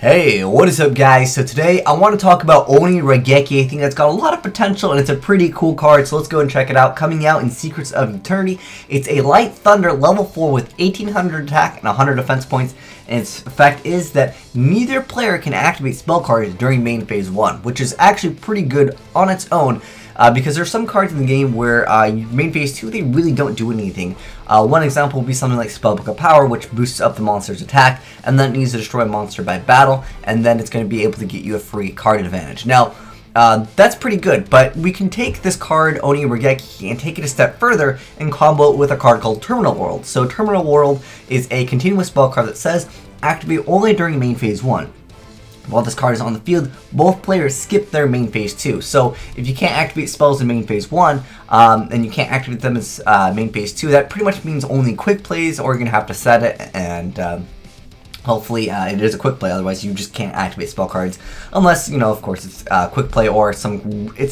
Hey, what is up guys? So today I want to talk about Oni Raigeki. I think that's got a lot of potential and it's a pretty cool card, so let's go and check it out. Coming out in Secrets of Eternity, it's a Light Thunder level 4 with 1800 attack and 100 defense points, and its effect is that neither player can activate spell cards during main phase 1, which is actually pretty good on its own. Because there's some cards in the game where main phase 2, they really don't do anything. One example would be something like Spellbook of Power, which boosts up the monster's attack, and then it needs to destroy a monster by battle, and then it's going to be able to get you a free card advantage. Now, that's pretty good, but we can take this card, Oni Raigeki, and take it a step further and combo it with a card called Terminal World. So Terminal World is a continuous spell card that says, activate only during main phase 1. While this card is on the field, both players skip their main phase 2. So if you can't activate spells in main phase 1, and you can't activate them as main phase 2, that pretty much means only quick plays, or you're going to have to set it, and hopefully it is a quick play, otherwise you just can't activate spell cards, unless, you know, of course, it's quick play or it's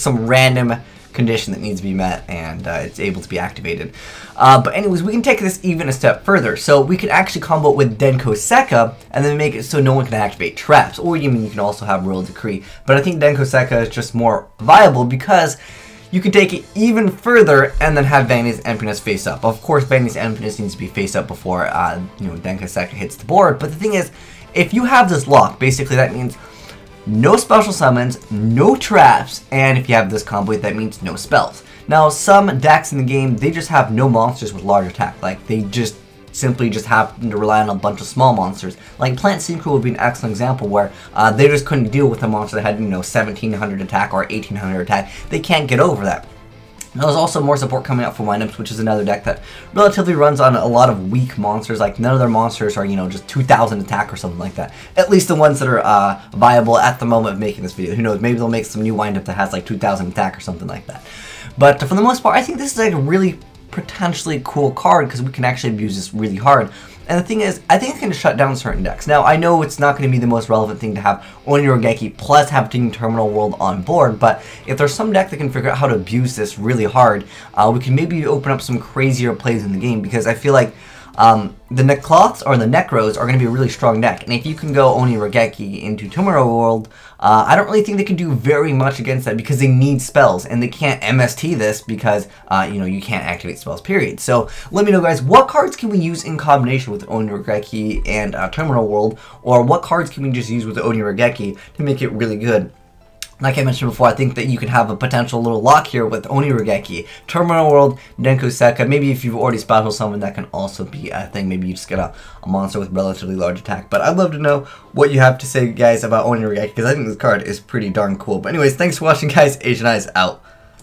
some random condition that needs to be met and it's able to be activated. But anyways, we can take this even a step further. So we could actually combo it with DENKO SEKKA and then make it so no one can activate traps, or you can also have Royal Decree. But I think DENKO SEKKA is just more viable because you can take it even further and then have Vanity's Emptiness face up. Of course, Vanity's Emptiness needs to be face up before DENKO SEKKA hits the board. But the thing is, if you have this lock, basically that means no special summons, no traps, and if you have this combo, that means no spells. Now, some decks in the game, they just have no monsters with large attack. Like, they just simply happen to rely on a bunch of small monsters. Like, Plant Synchro would be an excellent example where they just couldn't deal with a monster that had, 1700 attack or 1800 attack. They can't get over that. Now, there's also more support coming out for Windups, which is another deck that relatively runs on a lot of weak monsters. Like, none of their monsters are, just 2000 attack or something like that. At least the ones that are viable at the moment of making this video. Who knows, maybe they'll make some new Windup that has like 2000 attack or something like that. But for the most part, I think this is like a really potentially cool card because we can actually abuse this really hard. And the thing is, I think it can shut down certain decks. Now, I know it's not going to be the most relevant thing to have Oni Raigeki plus having Terminal World on board, but if there's some deck that can figure out how to abuse this really hard, we can maybe open up some crazier plays in the game, because I feel like the Necloths or the Necros are going to be a really strong deck, and if you can go Oni Raigeki into Terminal World, I don't really think they can do very much against that because they need spells, and they can't MST this because, you can't activate spells, period. So let me know, guys, what cards can we use in combination with Oni Raigeki and Terminal World, or what cards can we just use with Oni Raigeki to make it really good? Like I mentioned before, I think that you can have a potential little lock here with Oni Raigeki, Terminal World, DENKO SEKKA. Maybe if you've already special summoned, that can also be a thing. Maybe you just get a monster with relatively large attack. But I'd love to know what you have to say, guys, about Oni Raigeki, because I think this card is pretty darn cool. But anyways, thanks for watching, guys. Asian Eyes out.